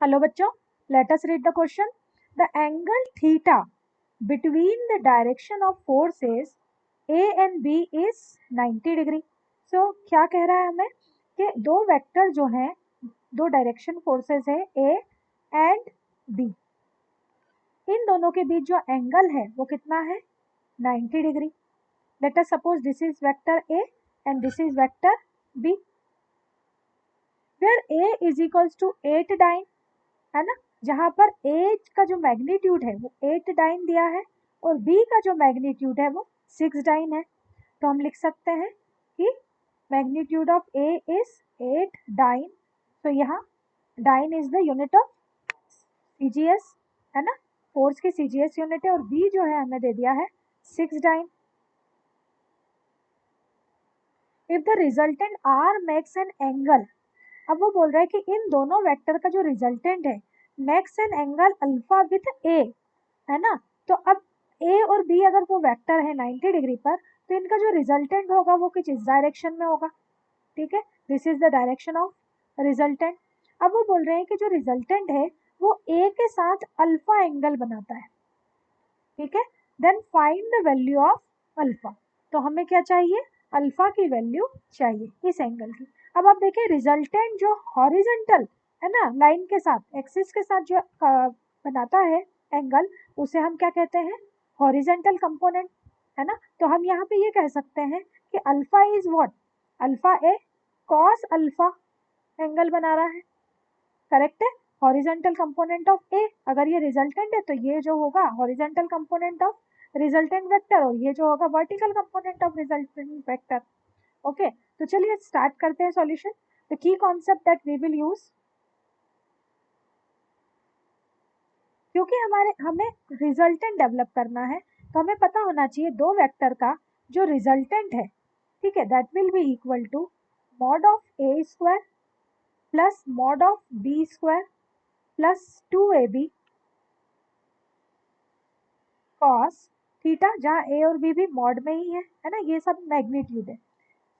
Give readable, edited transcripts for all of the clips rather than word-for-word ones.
Hello बच्चों, let us read the question. The angle theta between the direction of forces A and B is 90 degree. So क्या कह रहा है हमें कि दो वेक्टर जो हैं, दो डायरेक्शन फोर्सेस है A एंड B, इन दोनों के बीच जो एंगल है वो कितना है? 90 degree. Let us suppose this is vector A and this is vector B, where A is equals to 8 dyne, है ना, जहां पर A का जो मैग्नीट्यूड है वो 8 डाइन दिया है और B का जो मैग्नीट्यूड है वो 6 डाइन है. तो हम लिख सकते हैं कि magnitude of A is 8 dyne. तो यहाँ dyne is the unit of CGS, है ना, फोर्स की CGS यूनिट है, और B जो है हमें दे दिया है 6 dyne. If the resultant R makes an angle, अब वो बोल रहा है कि इन दोनों वेक्टर का जो रिजल्टेंट है makes an angle alpha with A, है ना. तो अब A और B अगर वो वेक्टर है 90 डिग्री पर, तो इनका जो रिजल्टेंट होगा वो कुछ इस डायरेक्शन में होगा. ठीक है, this is the direction of resultant. अब वो बोल रहे हैं कि जो रिजल्टेंट है वो A के साथ अल्फा एंगल बनाता है. ठीक है, then find the value of alpha. तो हमें क्या चाहिए? अल्फा की वैल्यू चाहिए इस एंगल की. अब आप देखिए, रिजल्टेंट जो हॉरिजॉन्टल है ना, लाइन के साथ, एक्सिस के साथ जो बनाता है एंगल, उसे हम क्या कहते हैं? हॉरिजॉन्टल कंपोनेंट, है ना. तो हम यहाँ पे ये कह सकते हैं कि alpha is what? Alpha A cos alpha angle बना रहा है. करेक्ट है, हॉरिजॉन्टल कंपोनेंट ऑफ ए. अगर ये रिजल्टेंट है तो ये जो होगा horizontal component of resultant vector, और ये जो होगा vertical component of resultant vector. Okay, तो चलिए स्टार्ट करते हैं solution. The key concept that we will use, क्योंकि हमें रिजल्टेंट डेवलप करना है, तो हमें पता होना चाहिए दो वेक्टर का जो रिजल्टेंट है, ठीक है, that will be equal to mod of A square plus mod of B square plus 2ab cos theta, जहाँ ए और बी भी मॉड में ही है ना, ये सब मैग्नीट्यूड है.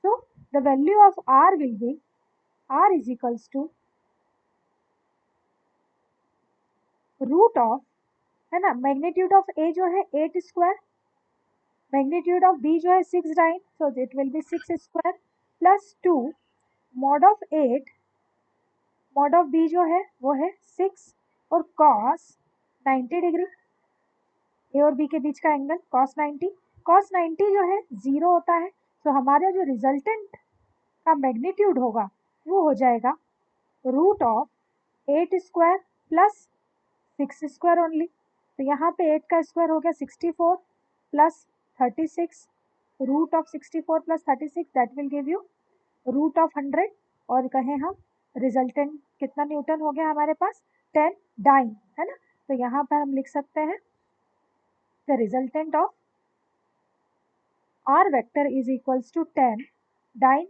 So the value of R will be, R is equals to root of, है ना, मैग्नीट्यूड ऑफ ए जो है 8 स्क्वायर, मैग्नीट्यूड ऑफ बी जो है 6 dyne, so it will be 6 square plus 2 mod of 8, mod of B जो है वो है 6 और कॉस 90 डिग्री. ए और बी के बीच का एंगल कॉस 90. कॉस 90 जो है 0 होता है, तो हमारा जो रिजल्टेंट का मैग्नीट्यूड होगा वो हो जाएगा root of 8 square plus 6 square only. तो यहाँ पे 8 का स्क्वायर हो गया 64 plus 36, root of 64 plus 36, that will give you root of 100. और कहें हम रिजल्टेंट कितना न्यूटन हो गया हमारे पास? 10 डाइन, है ना. तो यहाँ पर हम लिख सकते हैं the resultant of R vector is equals to 10 dyne.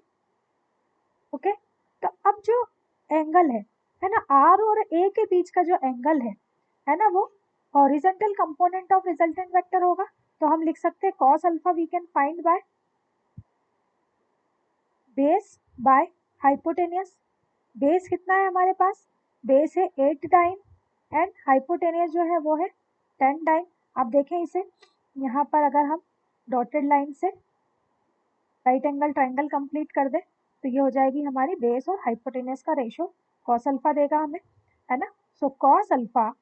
Okay, तो अब जो एंगल है ना, आर और ए के बीच का जो एंगल है ना, वो horizontal component of resultant vector होगा. तो हम लिख सकते हैं cos alpha we can find by base by hypotenuse. Base कितना है हमारे पास? बेस है 8 डाइन एंड हाइपोटेनियस जो है वो है 10 डाइन. आप देखें इसे, यहाँ पर अगर हम डॉटेड लाइन से राइट एंगल ट्राइंगल कंप्लीट कर दे तो ये हो जाएगी हमारी बेस और हाइपोटेनियस का रेशो. कॉस अल्फा देगा हमें, है ना. So cos alpha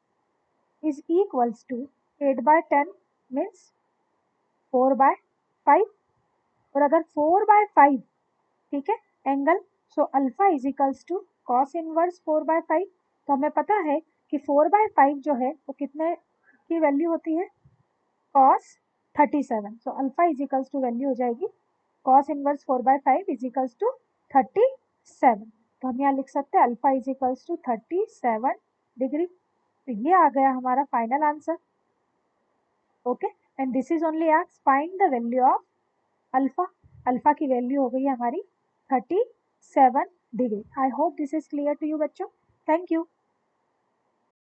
is equals to 8/10 means 4/5. और अगर 4/5, ठीक है, angle, so alpha is equals to cos inverse 4/5. तो हमें पता है कि 4/5 जो है वो कितने की वैल्यू होती है? Cos 37. So alpha is equals to value हो जाएगी cos inverse 4/5 is equals to 37. तो हम यहाँ लिख सकते हैं alpha is equals to 37 degree. तो ये आ गया हमारा final answer. Okay, and this is only asked find the value of alpha. Alpha की वैल्यू हो गई हमारी 37 degree. I hope this is clear to you बच्चों. Thank you.